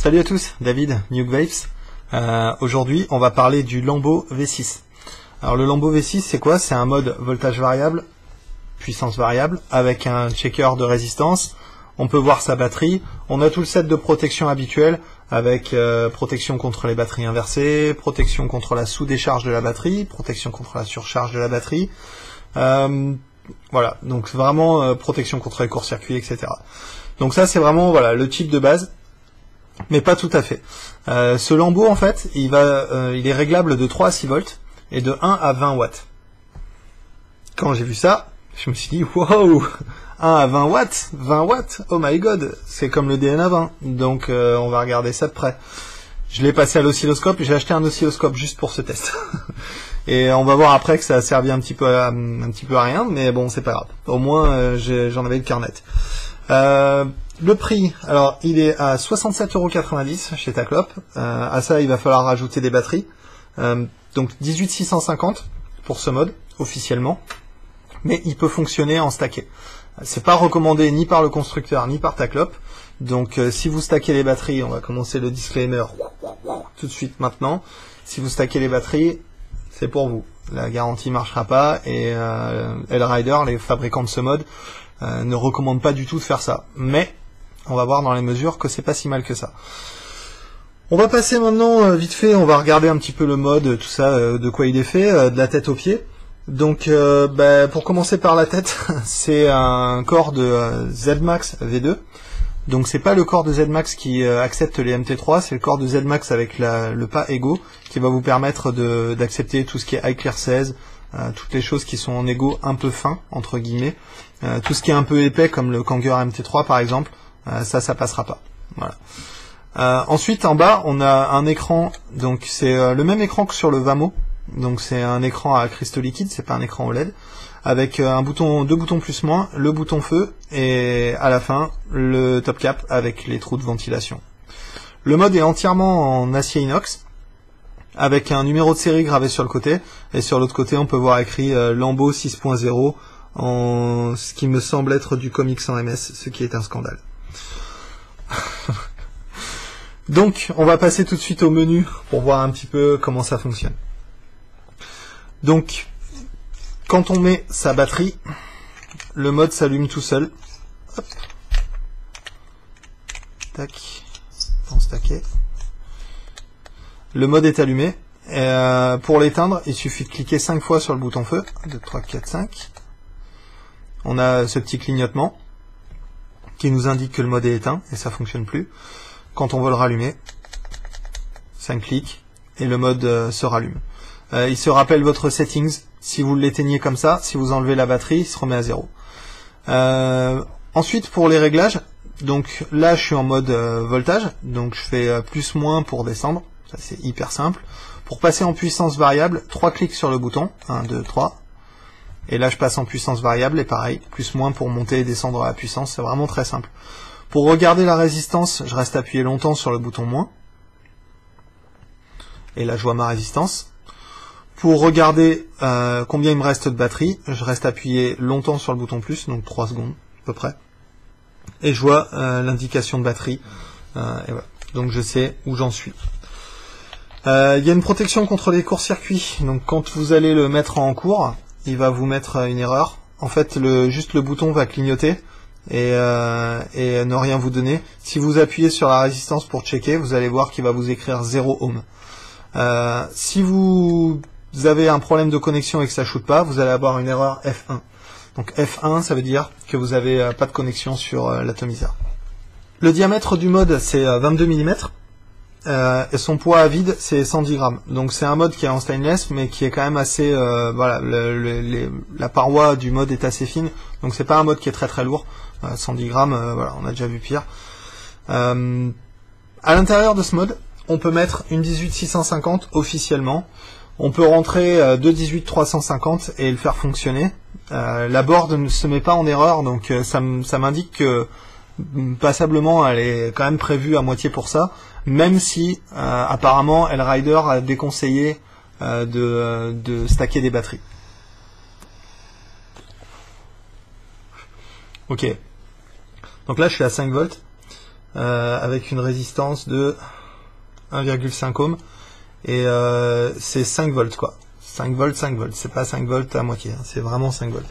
Salut à tous, David, NukeVapes. Aujourd'hui, on va parler du Lambo V6. Alors le Lambo V6, c'est quoi? C'est un mode voltage variable, puissance variable, avec un checker de résistance. On peut voir sa batterie. On a tout le set de protection habituel, avec protection contre les batteries inversées, protection contre la sous-décharge de la batterie, protection contre la surcharge de la batterie. Voilà, donc vraiment protection contre les courts-circuits, etc. Donc ça, c'est vraiment voilà le type de base. Mais pas tout à fait. Ce Lambo, en fait, il est réglable de 3 à 6 volts et de 1 à 20 watts. Quand j'ai vu ça, je me suis dit, wow, 1 à 20 watts, 20 watts, oh my god, c'est comme le DNA20. Donc on va regarder ça de près. Je l'ai passé à l'oscilloscope, j'ai acheté un oscilloscope juste pour ce test. Et on va voir après que ça a servi un petit peu à rien, mais bon, c'est pas grave. Au moins, j'en avais le cœur net. Le prix, alors il est à 67,90 € chez Taclop. À ça, il va falloir rajouter des batteries. Donc 18,650 pour ce mode, officiellement. Mais il peut fonctionner en stacké. C'est pas recommandé ni par le constructeur ni par Taclop. Donc si vous stackez les batteries, on va commencer le disclaimer tout de suite maintenant. Si vous stackez les batteries, c'est pour vous. La garantie marchera pas et L-Rider, les fabricants de ce mode, ne recommandent pas du tout de faire ça. Mais on va voir dans les mesures que c'est pas si mal que ça. On va passer maintenant vite fait, on va regarder un petit peu le mode, tout ça, de quoi il est fait, de la tête aux pieds. Donc pour commencer par la tête, c'est un corps de ZMax V2. Donc c'est pas le corps de ZMax qui accepte les MT3, c'est le corps de ZMax avec le pas Ego qui va vous permettre d'accepter tout ce qui est iClear 16, toutes les choses qui sont en Ego un peu fin, entre guillemets. Tout ce qui est un peu épais comme le Kanger MT3 par exemple, ça passera pas. Voilà. Ensuite en bas on a un écran, donc c'est le même écran que sur le Vamo, donc c'est un écran à cristaux liquides, c'est pas un écran OLED, avec deux boutons plus moins, le bouton feu et à la fin le top cap avec les trous de ventilation. Le mode est entièrement en acier inox, avec un numéro de série gravé sur le côté, et sur l'autre côté on peut voir écrit Lambo 6.0 en ce qui me semble être du comics en MS, ce qui est un scandale. Donc on va passer tout de suite au menu pour voir un petit peu comment ça fonctionne. Donc quand on met sa batterie, le mode s'allume tout seul. Hop. Tac. Bon, stacké. Le mode est allumé. Et pour l'éteindre, il suffit de cliquer 5 fois sur le bouton feu. 2, 3, 4, 5. On a ce petit clignotement qui nous indique que le mode est éteint et ça fonctionne plus. Quand on veut le rallumer, 5 clics et le mode se rallume. Il se rappelle votre settings. Si vous l'éteignez comme ça, si vous enlevez la batterie, il se remet à 0. Ensuite, pour les réglages, donc là je suis en mode voltage, donc je fais plus-moins pour descendre, ça c'est hyper simple. Pour passer en puissance variable, 3 clics sur le bouton, 1, 2, 3. Et là je passe en puissance variable, et pareil, plus-moins pour monter et descendre à la puissance, c'est vraiment très simple. Pour regarder la résistance, je reste appuyé longtemps sur le bouton moins. Et là je vois ma résistance. Pour regarder combien il me reste de batterie, je reste appuyé longtemps sur le bouton plus, donc 3 secondes à peu près. Et je vois l'indication de batterie. Et voilà. Donc je sais où j'en suis. Il y a une protection contre les courts-circuits. Donc quand vous allez le mettre en cours, il va vous mettre une erreur. En fait, juste le bouton va clignoter et ne rien vous donner. Si vous appuyez sur la résistance pour checker, vous allez voir qu'il va vous écrire 0 ohm. Si vous avez un problème de connexion et que ça shoot pas, vous allez avoir une erreur F1. Donc F1, ça veut dire que vous avez pas de connexion sur l'atomiseur. Le diamètre du mode, c'est 22 mm. Et son poids à vide, c'est 110 grammes. Donc c'est un mode qui est en stainless, mais qui est quand même assez... voilà, la paroi du mode est assez fine. Donc c'est pas un mode qui est très très lourd. 110 grammes, voilà, on a déjà vu pire. À l'intérieur de ce mode, on peut mettre une 18650 officiellement. On peut rentrer deux 18350 et le faire fonctionner. La board ne se met pas en erreur, donc ça m'indique que passablement elle est quand même prévue à moitié pour ça, même si apparemment L-Rider a déconseillé de stacker des batteries. Ok. Donc là je suis à 5 volts. avec une résistance de 1,5 ohm, et c'est 5 volts quoi. 5 volts, 5 volts, c'est pas 5 volts à moitié, hein, c'est vraiment 5 volts.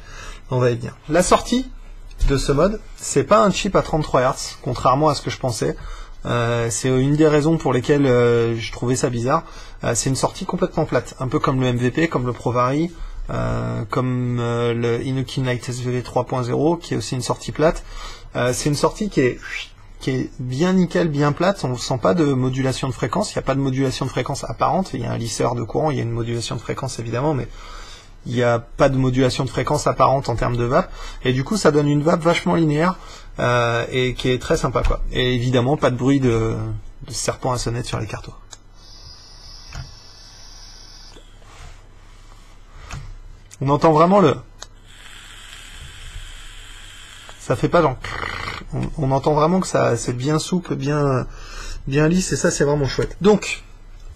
On va y venir. La sortie de ce mode, c'est pas un chip à 33 Hz, contrairement à ce que je pensais. C'est une des raisons pour lesquelles je trouvais ça bizarre. C'est une sortie complètement plate, un peu comme le MVP, comme le ProVary, comme le Inokin Lite SVV 3.0, qui est aussi une sortie plate. C'est une sortie qui est bien nickel, bien plate. On ne sent pas de modulation de fréquence. Il n'y a pas de modulation de fréquence apparente. Il y a un lisseur de courant, il y a une modulation de fréquence évidemment, mais il n'y a pas de modulation de fréquence apparente en termes de vape. Et du coup, ça donne une vape vachement linéaire et qui est très sympa quoi. Et évidemment, pas de bruit de serpent à sonnette sur les cartons. On entend vraiment le... Ça fait pas genre... On entend vraiment que ça c'est bien souple, bien lisse, et ça c'est vraiment chouette. Donc,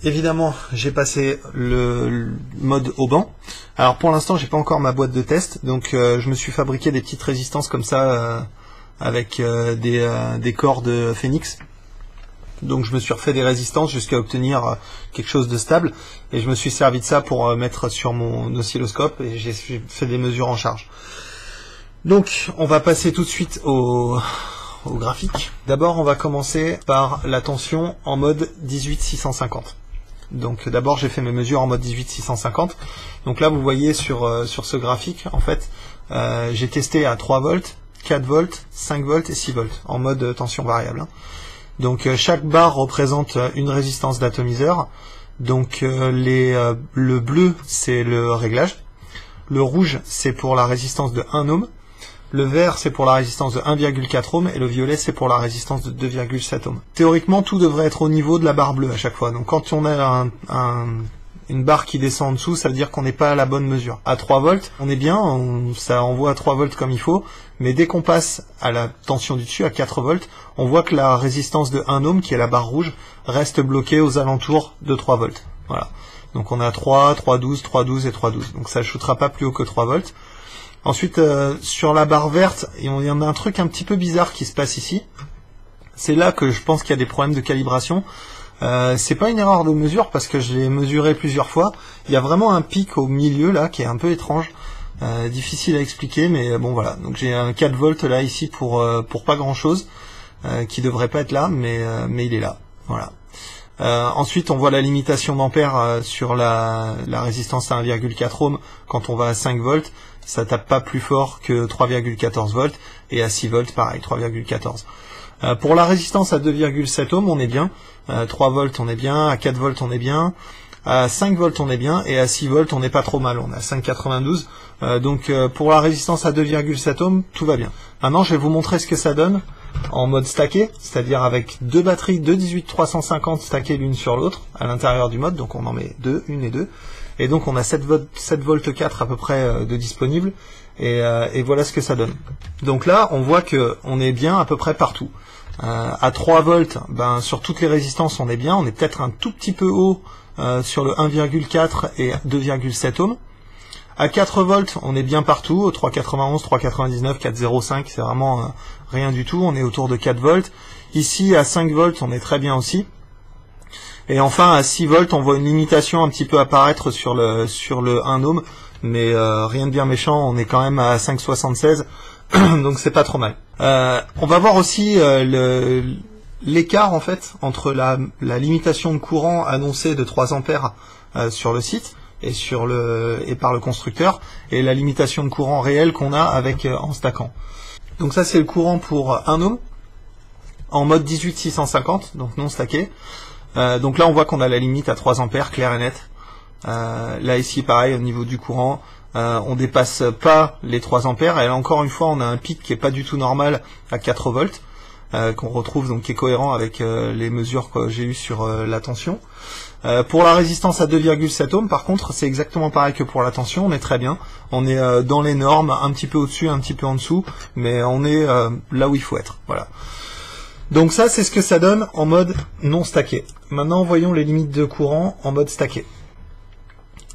évidemment, j'ai passé le mode au banc. Alors pour l'instant, j'ai pas encore ma boîte de test, donc je me suis fabriqué des petites résistances comme ça avec des cordes Phoenix. Donc je me suis refait des résistances jusqu'à obtenir quelque chose de stable, et je me suis servi de ça pour mettre sur mon oscilloscope, et j'ai fait des mesures en charge. Donc on va passer tout de suite au graphique. D'abord on va commencer par la tension en mode 18650. Donc d'abord j'ai fait mes mesures en mode 18650. Donc là vous voyez sur ce graphique, en fait, j'ai testé à 3 volts, 4 volts, 5 volts et 6 volts en mode tension variable, hein. Donc chaque barre représente une résistance d'atomiseur. Donc le bleu c'est le réglage, le rouge c'est pour la résistance de 1 ohm, le vert c'est pour la résistance de 1,4 ohm et le violet c'est pour la résistance de 2,7 ohm. Théoriquement tout devrait être au niveau de la barre bleue à chaque fois. Donc quand on a une barre qui descend en dessous, ça veut dire qu'on n'est pas à la bonne mesure. À 3 volts, on est bien, ça envoie à 3 volts comme il faut, mais dès qu'on passe à la tension du dessus, à 4 volts, on voit que la résistance de 1 ohm, qui est la barre rouge, reste bloquée aux alentours de 3 volts. Voilà. Donc on a 3, 3,12, 3,12 et 3,12. Donc ça ne shootera pas plus haut que 3 volts. Ensuite, sur la barre verte, il y en a un truc un petit peu bizarre qui se passe ici. C'est là que je pense qu'il y a des problèmes de calibration. C'est pas une erreur de mesure parce que je l'ai mesuré plusieurs fois. Il y a vraiment un pic au milieu là qui est un peu étrange, difficile à expliquer, mais bon voilà. Donc j'ai un 4 volts là ici pour pas grand chose, qui devrait pas être là, mais il est là. Voilà. Ensuite on voit la limitation d'ampères sur la résistance à 1,4 ohm quand on va à 5 volts. Ça tape pas plus fort que 3,14 volts, et à 6 volts pareil, 3,14. Pour la résistance à 2,7 ohms, on est bien. 3 volts, on est bien. À 4 volts, on est bien. À 5 volts, on est bien. Et à 6 volts, on n'est pas trop mal. On est à 5,92. Donc, pour la résistance à 2,7 ohms, tout va bien. Maintenant, je vais vous montrer ce que ça donne en mode stacké, c'est-à-dire avec deux batteries de 18350 stackées l'une sur l'autre à l'intérieur du mode. Donc, on en met deux, une et deux. Et donc, on a 7 volts 4 à peu près de disponible. Et voilà ce que ça donne. Donc là, on voit que on est bien à peu près partout. À 3 volts, ben, sur toutes les résistances, on est bien. On est peut-être un tout petit peu haut sur le 1,4 et 2,7 ohms. À 4 volts, on est bien partout. Au 3,91, 3,99, 4,05, c'est vraiment rien du tout. On est autour de 4 volts. Ici, à 5 volts, on est très bien aussi. Et enfin, à 6 volts, on voit une limitation un petit peu apparaître sur le 1 ohm. Mais rien de bien méchant, on est quand même à 5,76, donc c'est pas trop mal. On va voir aussi l'écart en fait entre la limitation de courant annoncée de 3 ampères sur le site et par le constructeur, et la limitation de courant réelle qu'on a avec en stackant. Donc ça c'est le courant pour 1 ohm en mode 18650, donc non stacké. Donc là on voit qu'on a la limite à 3 ampères clair et net. Là ici pareil au niveau du courant, on dépasse pas les 3 ampères, et là encore une fois on a un pic qui est pas du tout normal à 4 volts, qu'on retrouve donc qui est cohérent avec les mesures que j'ai eues sur la tension. Pour la résistance à 2,7 ohms par contre c'est exactement pareil que pour la tension, on est très bien, on est dans les normes, un petit peu au-dessus, un petit peu en dessous, mais on est là où il faut être, voilà. Donc ça c'est ce que ça donne en mode non stacké. Maintenant voyons les limites de courant en mode stacké.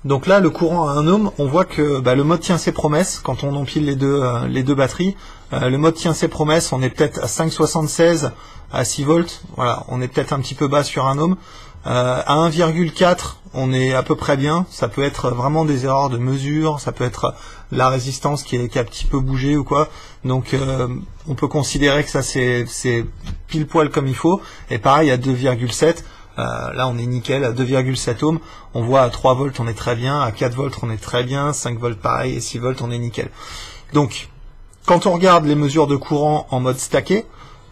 Donc là, le courant à 1 ohm, on voit que le mode tient ses promesses quand on empile les deux batteries. Le mode tient ses promesses, on est peut-être à 5,76 à 6 volts. Voilà, on est peut-être un petit peu bas sur 1 ohm. À 1,4, on est à peu près bien. Ça peut être vraiment des erreurs de mesure, ça peut être la résistance qui a un petit peu bougé ou quoi. Donc on peut considérer que ça c'est pile poil comme il faut. Et pareil à 2,7. Là on est nickel, à 2,7 ohms, on voit à 3 volts on est très bien, à 4 volts on est très bien, 5 volts pareil, et 6 volts on est nickel. Donc, quand on regarde les mesures de courant en mode stacké,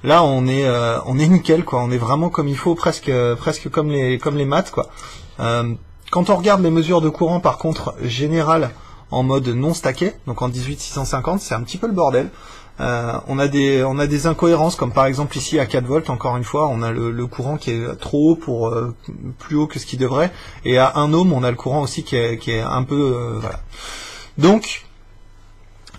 là on est nickel, quoi. On est vraiment comme il faut, presque comme les maths, quoi. Quand on regarde les mesures de courant par contre générales en mode non stacké, donc en 18650, c'est un petit peu le bordel. On a des incohérences, comme par exemple ici à 4 volts, encore une fois, on a le courant qui est trop haut pour plus haut que ce qu'il devrait, et à 1 ohm, on a le courant aussi qui est un peu voilà. Donc,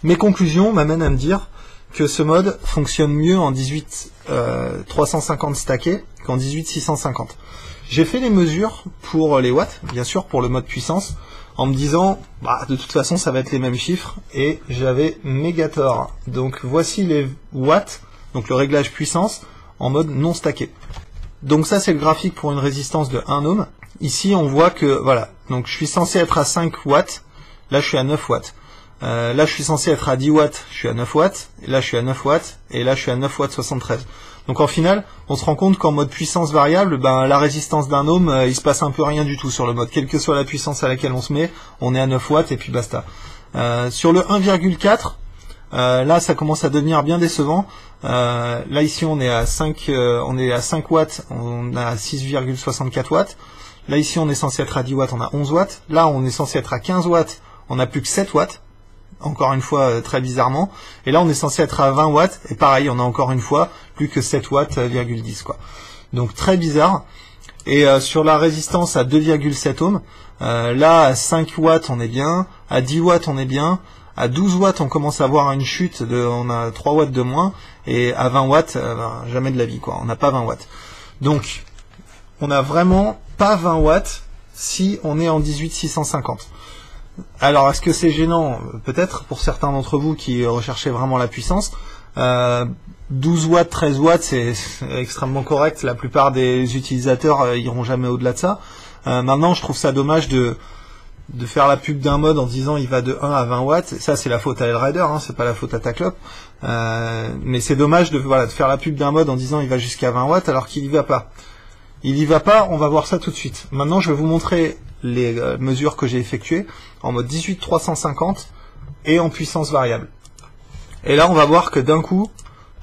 mes conclusions m'amènent à me dire que ce mode fonctionne mieux en 18350 stacké qu'en 18650. J'ai fait les mesures pour les watts, bien sûr, pour le mode puissance, en me disant, de toute façon, ça va être les mêmes chiffres, et j'avais méga tort. Donc, voici les watts, donc le réglage puissance, en mode non stacké. Donc ça, c'est le graphique pour une résistance de 1 ohm. Ici, on voit que, voilà, donc je suis censé être à 5 watts, là je suis à 9 watts. Là, je suis censé être à 10 watts, je suis à 9 watts, et là je suis à 9 watts, et là je suis à 9 watts 73. Donc en final, on se rend compte qu'en mode puissance variable, la résistance d'un ohm, il se passe un peu rien du tout sur le mode. Quelle que soit la puissance à laquelle on se met, on est à 9 watts et puis basta. Sur le 1,4, là ça commence à devenir bien décevant. Là ici on est à 5 watts, on a 6,64 watts. Là ici on est censé être à 10 watts, on a 11 watts. Là on est censé être à 15 watts, on a plus que 7 watts. Encore une fois très bizarrement, et là on est censé être à 20 watts, et pareil on a encore une fois plus que 7 watts,10 quoi. Donc très bizarre. Et sur la résistance à 2,7 ohms, là à 5 watts on est bien, à 10 watts on est bien, à 12 watts on commence à avoir une chute, on a 3 watts de moins, et à 20 watts, jamais de la vie, quoi, on n'a pas 20 watts. Donc on n'a vraiment pas 20 watts si on est en 18650. Alors, est-ce que c'est gênant? Peut-être pour certains d'entre vous qui recherchaient vraiment la puissance. 12 watts, 13 watts, c'est extrêmement correct. La plupart des utilisateurs iront jamais au-delà de ça. Maintenant, je trouve ça dommage de faire la pub d'un mode en disant il va de 1 à 20 watts. Ça, c'est la faute à Elrider, c'est pas la faute à Taclop. Mais c'est dommage de faire la pub d'un mode en disant il va jusqu'à 20 watts alors qu'il y va pas. Il y va pas, on va voir ça tout de suite. Maintenant, je vais vous montrer les mesures que j'ai effectuées en mode 18350 et en puissance variable. Et là, on va voir que d'un coup,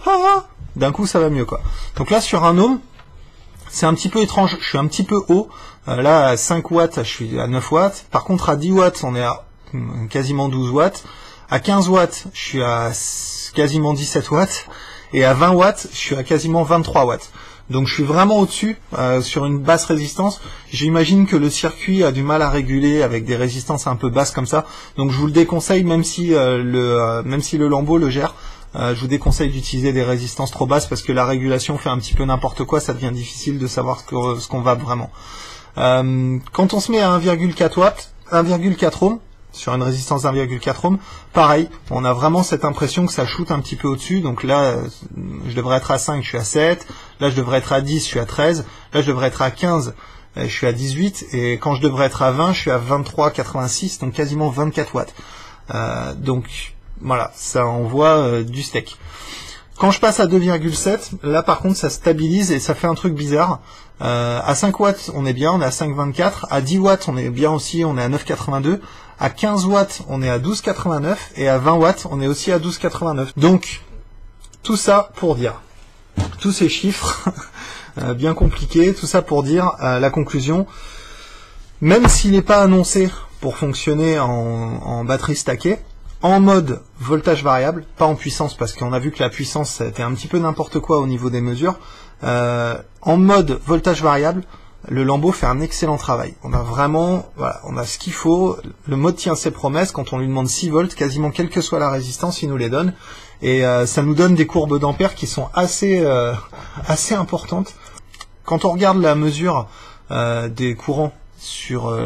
ça va mieux, quoi. Donc là, sur 1 ohm, c'est un petit peu étrange. Je suis un petit peu haut. Là, à 5 watts, je suis à 9 watts. Par contre, à 10 watts, on est à quasiment 12 watts. À 15 watts, je suis à quasiment 17 watts. Et à 20 watts, je suis à quasiment 23 watts. Donc je suis vraiment au-dessus, sur une basse résistance. J'imagine que le circuit a du mal à réguler avec des résistances un peu basses comme ça. Donc je vous le déconseille, même si le Lambo le gère. Je vous déconseille d'utiliser des résistances trop basses parce que la régulation fait un petit peu n'importe quoi, ça devient difficile de savoir ce qu'on va vraiment. Quand on se met à 1,4 watts, 1,4 ohm, sur une résistance d'1,4 ohm, pareil, on a vraiment cette impression que ça shoot un petit peu au-dessus. Donc là, je devrais être à 5, je suis à 7. Là, je devrais être à 10, je suis à 13. Là, je devrais être à 15, je suis à 18. Et quand je devrais être à 20, je suis à 23,86, donc quasiment 24 watts. Donc voilà, ça envoie du steak. Quand je passe à 2,7, là par contre ça stabilise et ça fait un truc bizarre. À 5 watts on est bien, on est à 5,24. À 10 watts on est bien aussi, on est à 9,82. À 15 watts on est à 12,89. Et à 20 watts on est aussi à 12,89. Donc tout ça pour dire, tous ces chiffres bien compliqués, tout ça pour dire la conclusion. Même s'il n'est pas annoncé pour fonctionner en batterie stackée, en mode voltage variable, pas en puissance parce qu'on a vu que la puissance ça a été un petit peu n'importe quoi au niveau des mesures. En mode voltage variable, le Lambo fait un excellent travail. On a vraiment, voilà, on a ce qu'il faut. Le mode tient ses promesses. Quand on lui demande 6 volts, quasiment quelle que soit la résistance, il nous les donne. Et ça nous donne des courbes d'ampères qui sont assez importantes. Quand on regarde la mesure des courants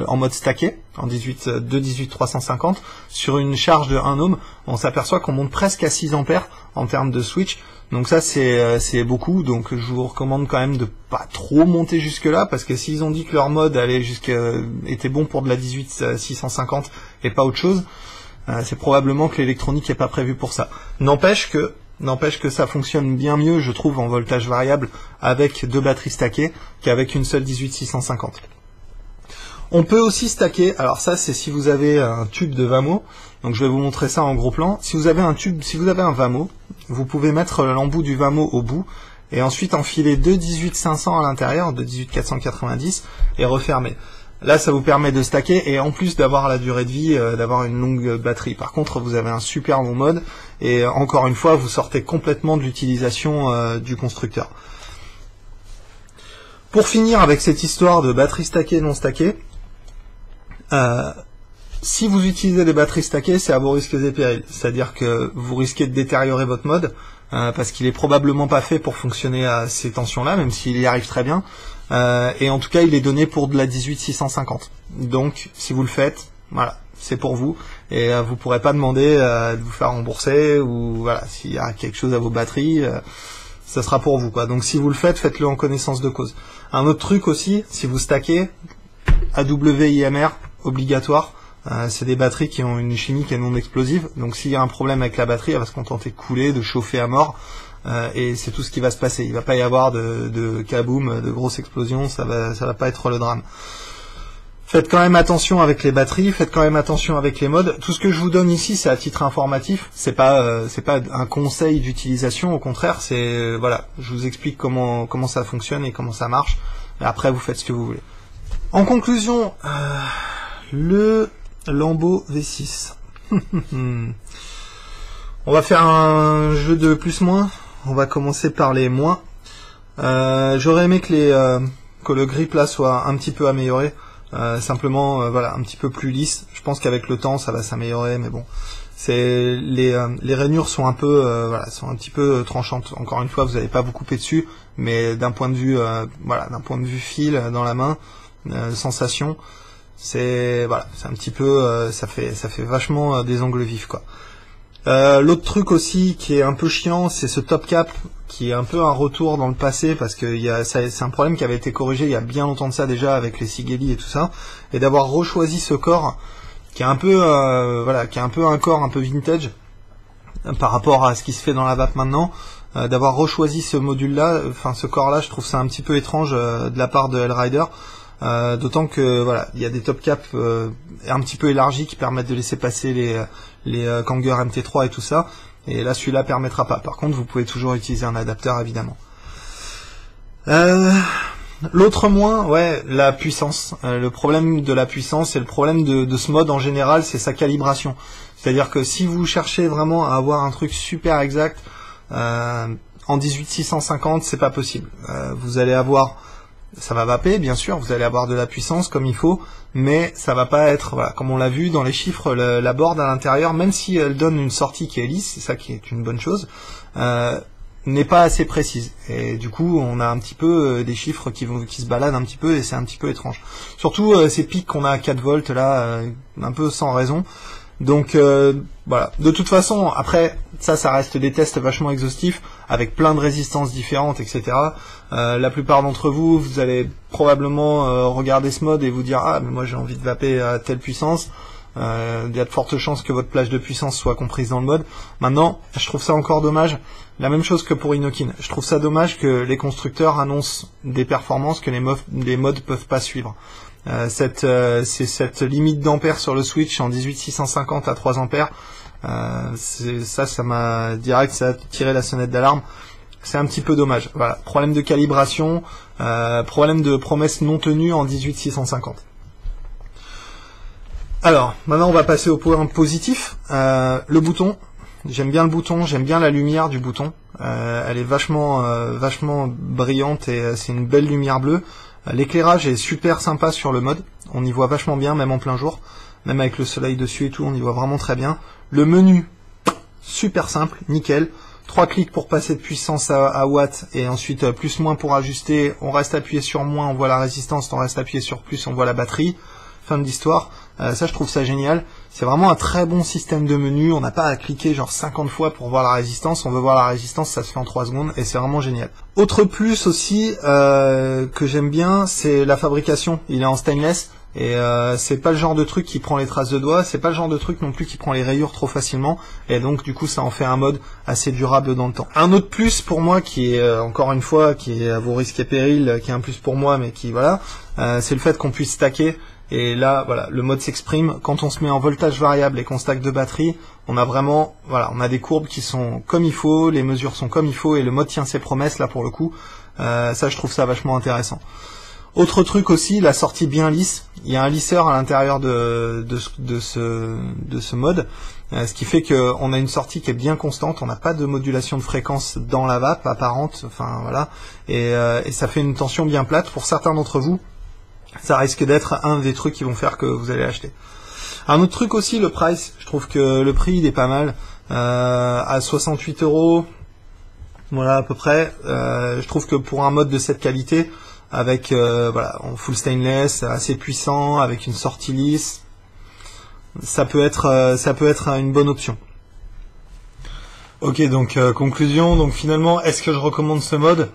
en mode stacké, en 218-350, sur une charge de 1 ohm, on s'aperçoit qu'on monte presque à 6 ampères en termes de switch. Donc ça c'est beaucoup, donc je vous recommande quand même de pas trop monter jusque là, parce que s'ils ont dit que leur mode était bon pour de la 18-650 et pas autre chose, c'est probablement que l'électronique n'est pas prévue pour ça. N'empêche que ça fonctionne bien mieux, je trouve, en voltage variable avec 2 batteries stackées qu'avec une seule 18-650. On peut aussi stacker, alors ça c'est si vous avez un tube de Vamo, donc je vais vous montrer ça en gros plan. Si vous avez un Vamo, vous pouvez mettre l'embout du Vamo au bout, et ensuite enfiler 2 18-500 à l'intérieur, 2 18-490, et refermer. Là ça vous permet de stacker, et en plus d'avoir la durée de vie, d'avoir une longue batterie. Par contre vous avez un super long mode, et encore une fois vous sortez complètement de l'utilisation du constructeur. Pour finir avec cette histoire de batterie stackée non stackée, si vous utilisez des batteries stackées, c'est à vos risques et périls. C'est-à-dire que vous risquez de détériorer votre mode, parce qu'il est probablement pas fait pour fonctionner à ces tensions-là, même s'il y arrive très bien. Et en tout cas, il est donné pour de la 18-650. Donc, si vous le faites, voilà, c'est pour vous. Et vous pourrez pas demander de vous faire rembourser, ou voilà, s'il y a quelque chose à vos batteries, ça sera pour vous, quoi. Donc, si vous le faites, faites-le en connaissance de cause. Un autre truc aussi, si vous stackez, AWIMR, obligatoire. C'est des batteries qui ont une chimie qui est non explosive, donc s'il y a un problème avec la batterie, elle va se contenter de couler, de chauffer à mort, et c'est tout ce qui va se passer. Il va pas y avoir de kaboom, de grosses explosions, ça va pas être le drame. Faites quand même attention avec les batteries, faites quand même attention avec les modes. Tout ce que je vous donne ici, c'est à titre informatif, c'est pas un conseil d'utilisation, au contraire, c'est voilà, je vous explique comment ça fonctionne et comment ça marche, et après vous faites ce que vous voulez. En conclusion, le Lambo V6. On va faire un jeu de plus-moins. On va commencer par les moins. J'aurais aimé que le grip là soit un petit peu amélioré. Simplement, voilà, un petit peu plus lisse. Je pense qu'avec le temps, ça va s'améliorer, mais bon. Les rainures sont un peu, sont un petit peu tranchantes. Encore une fois, vous n'allez pas vous couper dessus, mais d'un point de vue, d'un point de vue fil dans la main, sensation, c'est un petit peu, ça fait vachement des angles vifs, quoi. L'autre truc aussi qui est un peu chiant, c'est ce top cap qui est un peu un retour dans le passé, parce que c'est un problème qui avait été corrigé il y a bien longtemps de ça déjà avec les Sigelli et tout ça, et d'avoir rechoisi ce corps qui est un peu qui est un peu un corps un peu vintage par rapport à ce qui se fait dans la VAP maintenant, d'avoir rechoisi ce module là, enfin ce corps là, je trouve ça un petit peu étrange de la part de Hellrider. D'autant que il y a des top caps un petit peu élargis qui permettent de laisser passer les Kanger MT3 et tout ça, et là celui-là permettra pas. Par contre, vous pouvez toujours utiliser un adapteur, évidemment. L'autre moins, la puissance. Le problème de la puissance et le problème de ce mode en général, c'est sa calibration. C'est-à-dire que si vous cherchez vraiment à avoir un truc super exact en 18-650, c'est pas possible. Vous allez avoir, ça va vaper, bien sûr, vous allez avoir de la puissance comme il faut, mais ça va pas être, comme on l'a vu dans les chiffres, la board à l'intérieur, même si elle donne une sortie qui est lisse, c'est ça qui est une bonne chose, n'est pas assez précise. Et du coup, on a un petit peu des chiffres qui se baladent un petit peu, et c'est un petit peu étrange. Surtout ces pics qu'on a à 4 volts là, un peu sans raison. Donc voilà. De toute façon, après, ça reste des tests vachement exhaustifs, avec plein de résistances différentes, etc. La plupart d'entre vous, vous allez probablement regarder ce mode et vous dire « Ah, mais moi j'ai envie de vaper à telle puissance ». Il y a de fortes chances que votre plage de puissance soit comprise dans le mode. Maintenant, je trouve ça encore dommage, la même chose que pour Inokin. Je trouve ça dommage que les constructeurs annoncent des performances que les modes peuvent pas suivre. C'est cette limite d'ampères sur le switch en 18650 à 3 ampères, ça m'a direct, ça a tiré la sonnette d'alarme. C'est un petit peu dommage. Voilà, problème de calibration, problème de promesses non tenues en 18650. Alors, maintenant on va passer au point positif. Le bouton, j'aime bien le bouton, j'aime bien la lumière du bouton. Elle est vachement brillante et c'est une belle lumière bleue. L'éclairage est super sympa sur le mode, on y voit vachement bien, même en plein jour, même avec le soleil dessus et tout, on y voit vraiment très bien. Le menu, super simple, nickel. 3 clics pour passer de puissance à watts, et ensuite plus-moins pour ajuster. On reste appuyé sur moins, on voit la résistance, on reste appuyé sur plus, on voit la batterie. Fin de l'histoire. Ça, je trouve ça génial. C'est vraiment un très bon système de menu. On n'a pas à cliquer genre 50 fois pour voir la résistance. On veut voir la résistance, ça se fait en 3 secondes et c'est vraiment génial. Autre plus aussi que j'aime bien, c'est la fabrication. Il est en stainless et c'est pas le genre de truc qui prend les traces de doigts. C'est pas le genre de truc non plus qui prend les rayures trop facilement. Et donc du coup, ça en fait un mode assez durable dans le temps. Un autre plus pour moi qui est encore une fois qui est à vos risques et périls, qui est un plus pour moi, mais qui voilà, c'est le fait qu'on puisse stacker. Et là, voilà, le mode s'exprime. Quand on se met en voltage variable et qu'on stack de batterie, on a vraiment, voilà, on a des courbes qui sont comme il faut, les mesures sont comme il faut, et le mode tient ses promesses, là, pour le coup. Ça, je trouve ça vachement intéressant. Autre truc aussi, la sortie bien lisse. Il y a un lisseur à l'intérieur de ce mode, ce qui fait qu'on a une sortie qui est bien constante. On n'a pas de modulation de fréquence dans la vape apparente, enfin, voilà. Et ça fait une tension bien plate. Pour certains d'entre vous, ça risque d'être un des trucs qui vont faire que vous allez acheter. Un autre truc aussi, le price. Je trouve que le prix il est pas mal. À 68 €, voilà à peu près. Je trouve que pour un mode de cette qualité, avec voilà, en full stainless, assez puissant, avec une sortie lisse, ça peut être une bonne option. Ok, donc conclusion. Donc finalement, est-ce que je recommande ce mode ?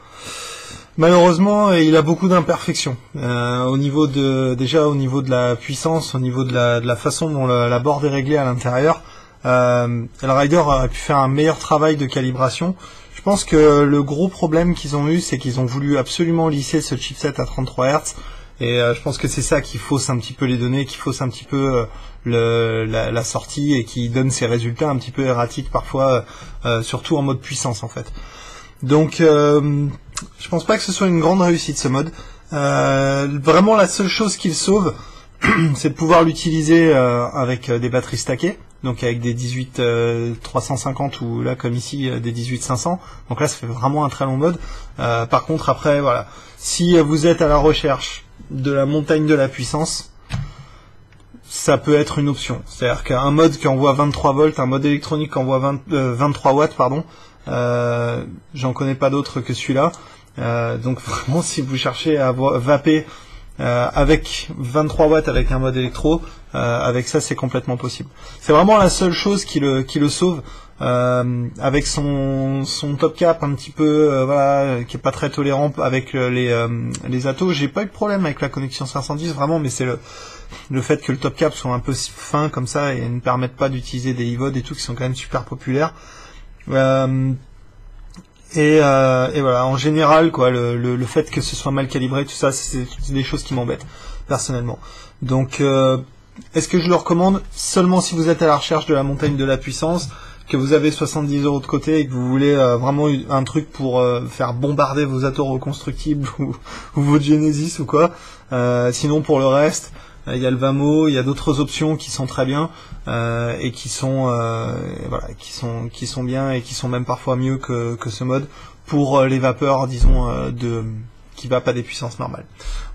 Malheureusement, il a beaucoup d'imperfections. Au niveau de la puissance, au niveau de la façon dont la board est réglée à l'intérieur, le Rider a pu faire un meilleur travail de calibration. Je pense que le gros problème qu'ils ont eu, c'est qu'ils ont voulu absolument lisser ce chipset à 33 Hz. Et je pense que c'est ça qui fausse un petit peu les données, qui fausse un petit peu la sortie et qui donne ces résultats un petit peu erratiques parfois, surtout en mode puissance en fait. Donc je pense pas que ce soit une grande réussite ce mode. Vraiment la seule chose qu'il sauve, c'est de pouvoir l'utiliser avec des batteries stackées, donc avec des 18 350 ou là comme ici des 18 500. Donc là ça fait vraiment un très long mode. Par contre après voilà, si vous êtes à la recherche de la montagne de la puissance, ça peut être une option. C'est-à-dire qu'un mode qui envoie 23 volts, un mode électronique qui envoie 23 watts, pardon, j'en connais pas d'autres que celui-là. Donc vraiment, si vous cherchez à vaper avec 23 watts avec un mode électro, avec ça c'est complètement possible. C'est vraiment la seule chose qui le sauve. Avec son top cap un petit peu voilà, qui est pas très tolérant avec les atos. J'ai pas eu de problème avec la connexion 510 vraiment, mais c'est le fait que le top cap soit un peu fin comme ça et ne permette pas d'utiliser des iVod et tout qui sont quand même super populaires. Et voilà, en général quoi, le fait que ce soit mal calibré, tout ça, c'est des choses qui m'embêtent personnellement. Donc est-ce que je le recommande seulement si vous êtes à la recherche de la montagne de la puissance, que vous avez 70 € de côté et que vous voulez vraiment un truc pour faire bombarder vos atos reconstructibles ou votre Genesis ou quoi. Sinon pour le reste, il y a le Vamo, il y a d'autres options qui sont très bien et qui sont voilà, qui sont bien et qui sont même parfois mieux que ce mode pour les vapeurs, disons qui va pas des puissances normales.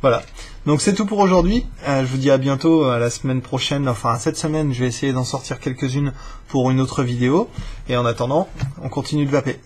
Voilà. Donc c'est tout pour aujourd'hui. Je vous dis à bientôt, à la semaine prochaine. Enfin cette semaine, je vais essayer d'en sortir quelques-unes pour une autre vidéo. Et en attendant, on continue de vaper.